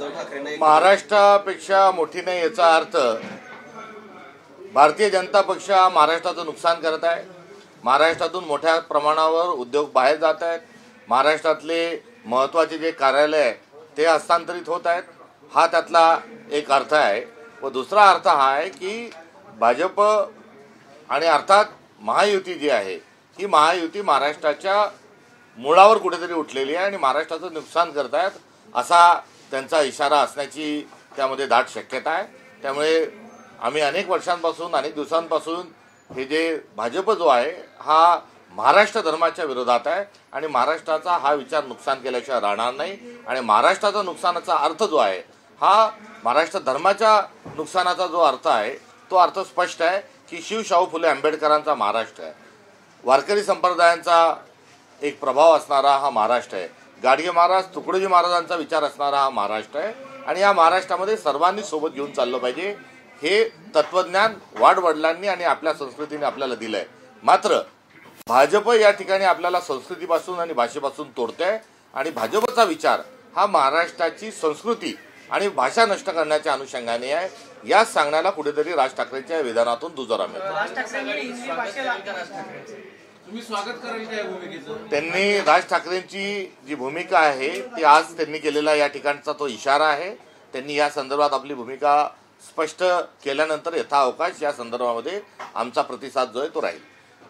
उद्धव ठाकरेंना महाराष्ट्रापेक्षा मोठी नाही याचा अर्थ भारतीय जनता पक्ष हा महाराष्ट्राचं नुकसान करत आहे। महाराष्ट्रातून मोठ्या प्रमाणावर उद्योग बाहेर जात आहेत। महाराष्ट्रातले महत्त्वाचे जे कार्यालय आहे ते हस्तांतरित होत आहेत। हा त्यातला एक अर्थ आहे। व दुसरा अर्थ हा आहे की भाजप आणि अर्थात महायुती जी आहे ही महायुती महाराष्ट्राच्या मुळावर कुठेतरी उठलेली आहे आणि महाराष्ट्राचं नुकसान करत आहेत असा त्यांचा इशारा असण्याची त्यामध्ये दाट शक्यता आहे। त्यामुळे आम्ही अनेक वर्षांपासून अनेक दिवसांपासून हे जे भाजप जो आहे हा महाराष्ट्र धर्माच्या विरोधात आहे आणि महाराष्ट्राचा हा विचार नुकसान केल्याशिवाय राहणार नाही। आणि महाराष्ट्राचा नुकसानाचा अर्थ जो आहे हा महाराष्ट्र धर्माच्या नुकसानाचा जो अर्थ आहे तो अर्थ स्पष्ट आहे की शिवशाहू फुले आंबेडकरांचा महाराष्ट्र आहे। वारकरी संप्रदायांचा एक प्रभाव असणारा हा महाराष्ट्र आहे। गाडगे महाराज तुकडोजी महाराजांचा विचार असणारा हा महाराष्ट्र आहे आणि या महाराष्ट्रामध्ये सर्वांनी सोबत घेऊन चाललं पाहिजे हे तत्वज्ञान वाडवडिलांनी आणि आपल्या संस्कृतीने आपल्याला दिलंय। मात्र भाजप या ठिकाणी आपल्याला संस्कृतीपासून आणि भाषेपासून तोडते आणि भाजपचा विचार हा महाराष्ट्राची संस्कृती आणि भाषा नष्ट करण्याच्या अनुषंगाने आहे। या सांगण्याला कुठेतरी राज ठाकरेंच्या विधानातून दुजोरा मिळतो। त्यांनी राज ठाकरेंची जी भूमिका आहे ती आज त्यांनी केलेला या ठिकाणचा तो इशारा आहे। त्यांनी या संदर्भात आपली भूमिका स्पष्ट केल्यानंतर यथाअवकाश या संदर्भामध्ये आमचा प्रतिसाद जो आहे तो राहील।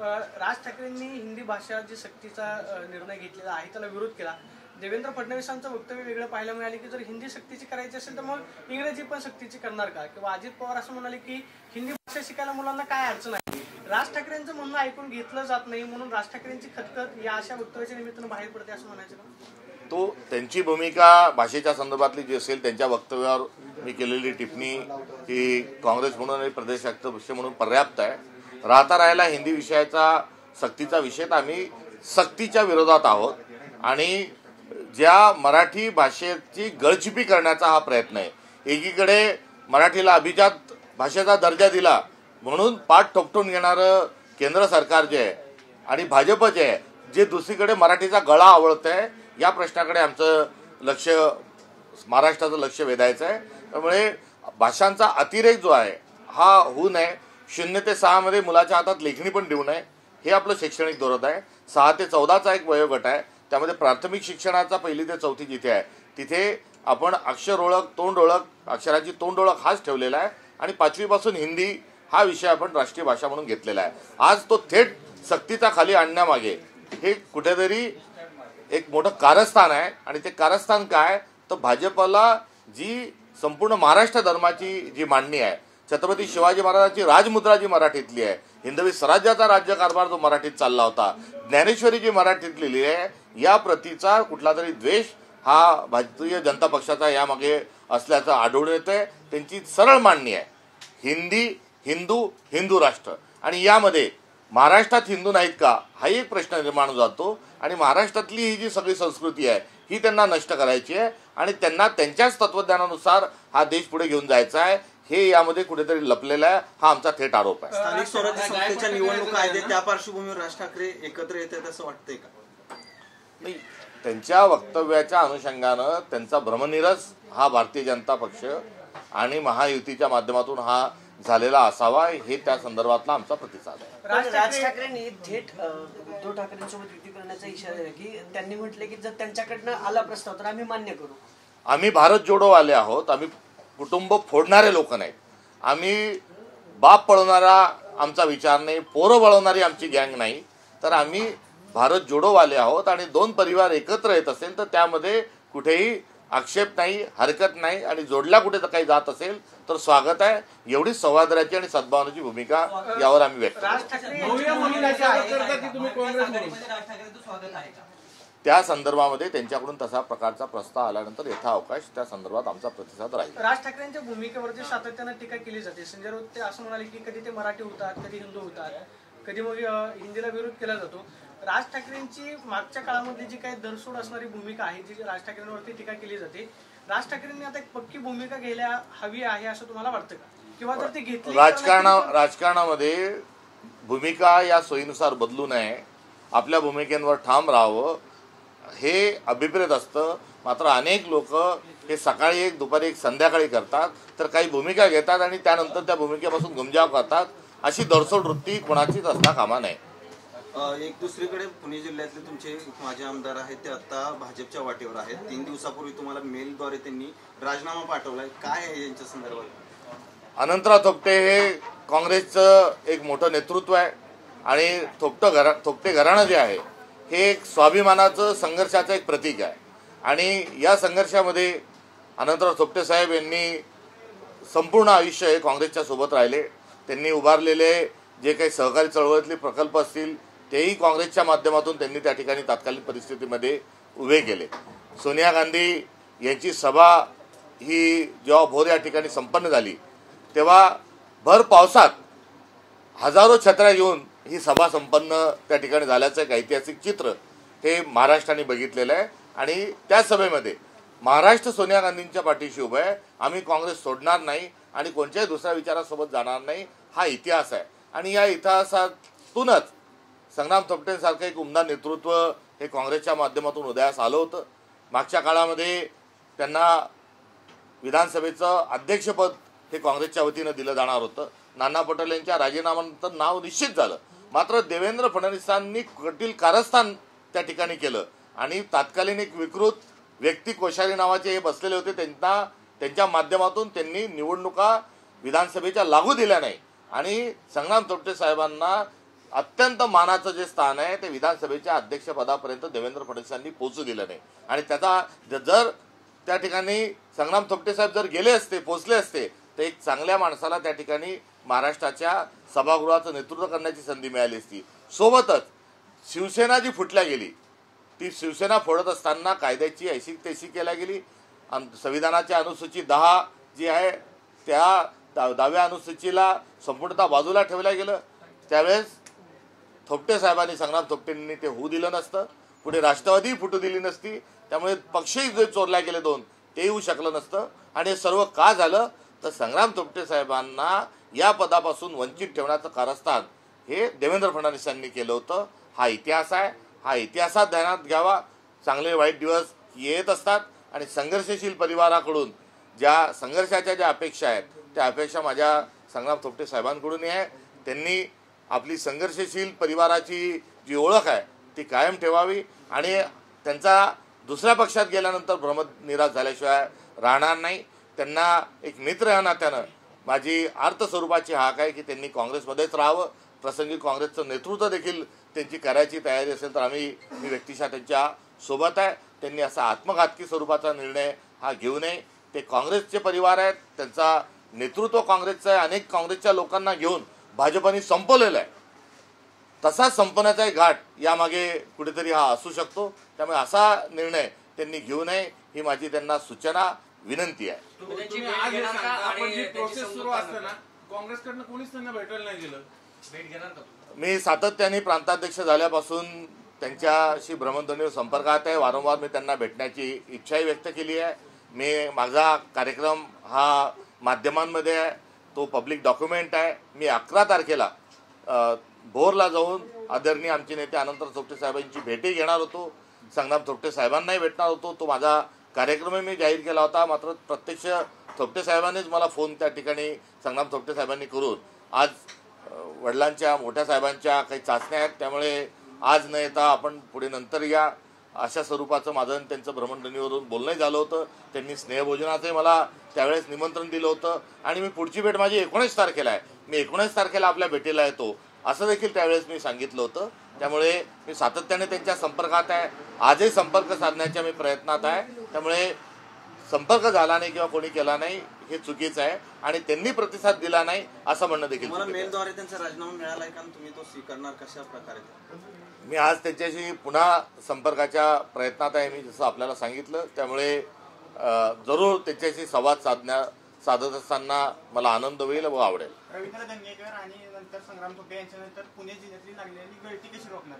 राज ठाकरेंनी हिंदी भाषा जी सक्तीचा निर्णय घेतलेला आहे त्याला विरोध केला। देवेंद्र फडणवीसांचं वक्तव्य वेगळं पाहायला मिळाले की जर हिंदी सक्तीची करायची असेल तर मग इंग्रजी पण सक्तीची करणार का? किंवा अजित पवार असं म्हणाले की हिंदी भाषा शिकायला मुलांना काय अडचण आहे। राज ठाकरेंचं म्हणणं ऐकून घेतलं जात नाही म्हणून राज ठाकरेंची खतखत या अशा वक्तव्याच्या निमित्तानं बाहेर पडते असं म्हणायचं का? तो त्यांची भूमिका भाषेच्या संदर्भातली जी असेल त्यांच्या वक्तव्यावर मी केलेली टिप्पणी ही काँग्रेस म्हणून आणि प्रदेश अध्यक्ष म्हणून पर्याप्त आहे। राहता राहायला हिंदी विषयाचा सक्तीचा विषय तर आम्ही सक्तीच्या विरोधात आहोत आणि ज्या मराठी भाषेची गळचिपी करण्याचा हा प्रयत्न आहे। एकीकडे मराठीला अभिजात भाषेचा दर्जा दिला म्हणून पाठ ठोकटून घेणारं केंद्र सरकार जे आहे आणि भाजप जे आहे जे दुसरीकडे मराठीचा गळा आवळत आहे या प्रश्नाकडे आमचं लक्ष महाराष्ट्राचं लक्ष वेधायचं आहे। त्यामुळे भाषांचा अतिरेक जो आहे हा होऊ नये। 0 ते 6 मध्ये मुलाच्या हातात लेखणी पण देऊ नये हे आपलं शैक्षणिक धोरण आहे। 6 ते 14चा एक वयोगट आहे त्यामध्ये प्राथमिक शिक्षणाचा 1ली ते 4थी जिथे आहे तिथे आपण अक्षर ओळख तोंड ओळख अक्षराची तोंड ओळख हाच ठेवलेला आहे आणि 5वी पासून हिंदी हा विषय आपण राष्ट्रीय भाषा म्हणून घेतलेला आहे। आज तो थेट सक्तीचा खाली आणण्यामागे हे कुठेतरी एक मोठं कारस्थान आहे आणि ते कारस्थान काय तर भाजपला जी संपूर्ण महाराष्ट्र धर्माची जी मांडणी आहे छत्रपती शिवाजी महाराजांची राजमुद्रा जी मराठीतली आहे हिंदवी स्वराज्याचा राज्यकारभार जो मराठीत चालला होता ज्ञानेश्वरी जी मराठीत लिहिली आहे या प्रतीचा कुठला तरी द्वेष हा भारतीय जनता पक्षाचा यामागे असल्याचं आढळून येतंय। त्यांची सरळ मांडणी आहे हिंदी हिंदू हिंदू राष्ट्र आणि यामध्ये महाराष्ट्रात हिंदू नाहीत का हा एक प्रश्न निर्माण जातो आणि महाराष्ट्रातली ही जी सगळी संस्कृती आहे ही त्यांना नष्ट करायची आहे आणि त्यांना त्यांच्याच तत्वज्ञानानुसार हा देश पुढे घेऊन जायचा आहे हे यामध्ये कुठेतरी लपलेला आहे हा आमचा थेट आरोप आहे। स्थानिक स्वराज्य संस्थेच्या निवडणुका आहेत त्या पार्श्वभूमीवर राज ठाकरे एकत्र येतात असं वाटतंय का? नाही, त्यांच्या वक्तव्याच्या अनुषंगानं त्यांचा भ्रमनिरस हा भारतीय जनता पक्ष आणि महायुतीच्या माध्यमातून हा झालेला असावा हे त्या संदर्भातला आमचा प्रतिसाद आहे। राज ठाकरेंनी थेट उद्धव ठाकरेंसोबत युती करण्याचा इशारा दिला की त्यांनी म्हटले की जर त्यांच्याकडनं आला प्रस्ताव तर आम्ही मान्य करू। आम्ही भारत जोडो वाले आहोत। आम्ही कुटुंब फोडणारे लोक नाहीत। आम्ही बाप पळवणारा आमचा विचार नाही पोरं वळवणारी आमची गँग नाही तर आम्ही भारत जोडो वाले आहोत आणि 2 परिवार एकत्र येत असेल तर त्यामध्ये कुठेही आक्षेप नाही हरकत नाही आणि जोडल्या कुठे काही जात असेल तर स्वागत आहे। एवढी सौहार्दाची आणि सद्भावनेची भूमिका यावर आम्ही व्यक्त त्या संदर्भामध्ये त्यांच्याकडून तसा प्रकारचा प्रस्ताव आल्यानंतर यथाअवकाश त्या संदर्भात आमचा प्रतिसाद राहील। राज ठाकरेंच्या भूमिकेवरती सातत्यानं टीका केली जाते। संजय राऊत ते असं म्हणाले की कधी ते मराठी होतात कधी हिंदू होतात कधी मग हिंदीला विरोध केला जातो। राज ठाकरेंची मागच्या काळामधली जी काही दरसोड असणारी भूमिका आहे जी राज ठाकरेंवरती टीका केली जाते राज ठाकरेंनी आता एक पक्की भूमिका घ्यायला हवी आहे असं तुम्हाला वाटतं का? किंवा जर ती घेतली राजकारणामध्ये भूमिका या सोयीनुसार बदलू नये आपल्या भूमिकेवर ठाम राहावं हे अभिप्रेत असतं. मात्र अनेक लोक हे सकाळी एक दुपारी एक संध्याकाळी करतात, तर काही भूमिका घेतात आणि त्यानंतर त्या भूमिकेपासून गुमजाव करतात. अशी दरसोड वृत्ती कोणाचीच असता कामा नये. एक दुसरीकडे पुणे जिल्ह्यातले तुमचे माजी आमदार आहेत ते आता भाजपच्या वाटेवर आहेत. 3 दिवसापूर्वी तुम्हाला मेलद्वारे त्यांनी राजीनामा पाठवलाय. काय आहे यांच्या संदर्भात? अनंतराव थोपटे हे काँग्रेसचं एक मोठं नेतृत्व आहे आणि थोपटे घराणं जे आहे हे एक स्वाभिमानाचं संघर्षाचं एक प्रतीक आहे. आणि या संघर्षामध्ये अनंतराव थोपटे साहेब यांनी संपूर्ण आयुष्य हे काँग्रेसच्या सोबत राहिले. त्यांनी उभारलेले जे काही सहकारी चळवळीतले प्रकल्प असतील तेही काँग्रेसच्या माध्यमातून त्यांनी त्या ठिकाणी तात्कालिक परिस्थितीमध्ये उभे केले. सोनिया गांधी यांची सभा ही जेव्हा भोर या ठिकाणी संपन्न झाली तेव्हा भर पावसात हजारो छत्र्या घेऊन ही सभा संपन्न त्या ठिकाणी झाल्याचं एक ऐतिहासिक चित्र हे महाराष्ट्राने बघितलेलं आहे. आणि त्या सभेमध्ये महाराष्ट्र सोनिया गांधींच्या पाठीशी उभं आहे. आम्ही काँग्रेस सोडणार नाही आणि कोणत्याही दुसऱ्या विचारासोबत जाणार नाही, हा इतिहास आहे. आणि या इतिहासातूनच संग्राम थोपटेंसारखं एक उमदा नेतृत्व हे काँग्रेसच्या माध्यमातून उदयास आलं होतं. मागच्या काळामध्ये त्यांना विधानसभेचं अध्यक्षपद हे काँग्रेसच्या वतीनं दिलं जाणार होतं. नाना पटोले यांच्या राजीनाम्यानंतर नाव निश्चित झालं. मात्र देवेंद्र फडणवीसांनी कटील कारस्थान त्या ठिकाणी केलं आणि तात्कालीन एक विकृत व्यक्ती कोश्यारी नावाचे हे बसलेले होते, त्यांच्या माध्यमातून त्यांनी निवडणुका विधानसभेच्या लागू दिल्या नाही. आणि संग्राम थोपटे साहेबांना अत्यंत मानाचं जे स्थान आहे ते विधानसभेच्या अध्यक्षपदापर्यंत देवेंद्र फडणवीसांनी पोहोचू दिलं नाही. आणि त्याचा जर त्या ठिकाणी संग्राम थोपटे साहेब जर गेले असते, पोहोचले असते, तर एक चांगल्या माणसाला त्या ठिकाणी महाराष्ट्राच्या सभागृहाचं नेतृत्व करण्याची संधी मिळाली असती. सोबतच शिवसेना जी फुटल्या गेली ती शिवसेना फोडत असताना कायद्याची ऐशी तेशी केल्या गेली. संविधानाच्या अनुसूची 10 जी आहे त्या 10व्या अनुसूचीला संपूर्णतः बाजूला ठेवल्या गेलं. त्यावेळेस थोपटे साहेबांनी संग्राम थोपटेंनी ते होऊ दिलं नसतं. पुढे राष्ट्रवादी फुटू दिली नसती. त्यामुळे पक्षही जे चोरल्या गेले 2 ते येऊ शकलं नसतं. आणि हे सर्व का झालं तर संग्राम थोपटे साहेबांना या पदापासून वंचित ठेवण्याचं कारस्थान हे देवेंद्र फडणवीसांनी केलं होतं. हा इतिहास आहे. हा इतिहासात ध्यानात घ्यावा. चांगले वाईट दिवस येत असतात आणि संघर्षशील परिवाराकडून ज्या संघर्षाच्या ज्या अपेक्षा आहेत त्या अपेक्षा माझ्या संग्राम थोपटे साहेबांकडूनही आहे. त्यांनी आपली संघर्षशील परिवाराची जी ओळख आहे ती कायम ठेवावी आणि त्यांचा दुसऱ्या पक्षात गेल्यानंतर भ्रमनिराश झाल्याशिवाय राहणार नाही. त्यांना एक मित्र या नात्यानं माझी अर्थ स्वरूपाची हाक आहे की त्यांनी काँग्रेसमध्येच राहावं. प्रसंगी काँग्रेसचं नेतृत्व देखील त्यांची करायची तयारी असेल तर मी व्यक्तिशः त्यांच्या सोबत आहे. त्यांनी असा आत्मघातकी स्वरूपाचा निर्णय हा घेऊ नये. ते काँग्रेसचे परिवार आहेत, त्यांचा नेतृत्व काँग्रेसचं आहे. अनेक काँग्रेसच्या लोकांना घेऊन भाजपने संपवलेलं आहे. तसाच संपण्याचा एक घाट यामागे कुठेतरी हा असू शकतो. त्यामुळे असा निर्णय त्यांनी घेऊ नये ही माझी त्यांना सूचना विनंती आहे. काँग्रेसकडनं कोणीच त्यांना भेटायला नाही गेलं. भेट घेणार का? मी सातत्याने प्रांताध्यक्ष झाल्यापासून त्यांच्याशी भ्रमणध्वनीवर संपर्कात आहे. वारंवार मी त्यांना भेटण्याची इच्छाही व्यक्त केली आहे. माझा कार्यक्रम हा माध्यमांमध्ये आहे, तो पब्लिक डॉक्युमेंट आहे. मी 11 तारखेला भोरला जाऊन आदरणीय आमचे नेते अनंतराव थोपटे साहेबांची भेटही घेणार होतो. संग्राम थोपटे साहेबांनाही भेटणार होतो. तो माझा कार्यक्रमही मी जाहीर केला होता. मात्र प्रत्यक्ष थोपटे साहेबांनीच मला फोन त्या ठिकाणी संग्राम थोपटे साहेबांनी करून आज वडिलांच्या मोठ्या साहेबांच्या काही चाचण्या आहेत त्यामुळे आज न येता आपण पुढे नंतर या अशा स्वरूपाचं माझं त्यांचं भ्रमणध्वनीवरून बोलणंही झालं होतं. त्यांनी स्नेहभोजनाचंही मला त्यावेळेस निमंत्रण दिलं होतं आणि मी पुढची भेट माझी 19 तारखेला आहे. मी 19 तारखेला आपल्या भेटीला येतो असं देखील त्यावेळेस मी सांगितलं होतं. त्यामुळे मी सातत्याने त्यांच्या संपर्कात आहे. आजही संपर्क साधण्याच्या मी प्रयत्नात आहे. त्यामुळे संपर्क झाला नाही किंवा कोणी केला नाही हे चुकीचं आहे आणि त्यांनी प्रतिसाद दिला नाही असं म्हणणं देखील. मला मेलद्वारे त्यांचा राजीनामा मिळालाय का? तुम्ही तो स्वीकारणार कशा प्रकारे? मी आज त्यांच्याशी पुन्हा संपर्काच्या प्रयत्नात आहे, मी जसं आपल्याला सांगितलं. त्यामुळे जरूर त्यांच्याशी संवाद साधत असताना मला आनंद होईल व आवडेल. रवींद्र दंगेकर आणि नंतर संग्राम थोपटे यांच्यानंतर पुणे जिल्ह्यातली लागलेली गळती कशी रोखणार?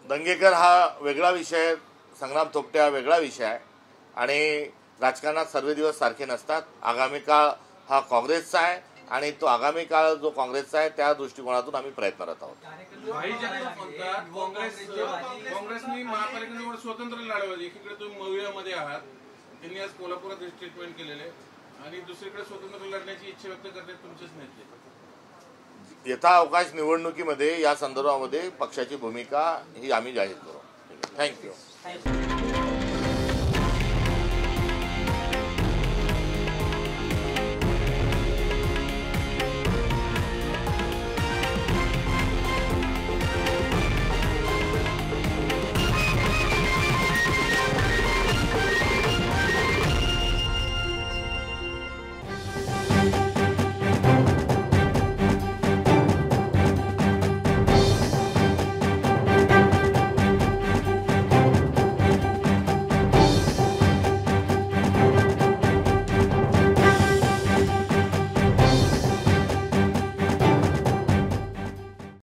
दंगेकर हा वेगळा विषय, संग्राम थोपटे हा वेगळा विषय आहे आणि राजकारणात सर्व दिवस सारखे नसतात. आगामी काळ हा काँग्रेसचा आहे आणि तो आगामी काळ जो काँग्रेसचा आहे त्या दृष्टिकोनातून आम्ही प्रयत्नरत आहोत. भाई जगताप म्हणतात काँग्रेसनी महापालिकेवर स्वतंत्र लढवली. एकीकडे तुम्ही मवियामध्ये आहात, त्यांनी आज कोल्हापुरात स्टेटमेंट केलेले, आणि दुसरीकडे स्वतंत्र लढण्याची इच्छा व्यक्त करतात तुमचेच नेते. यथाअवकाश निवडणुकीमध्ये या संदर्भामध्ये पक्षाची भूमिका ही आम्ही जाहीर करू. थँक्यू.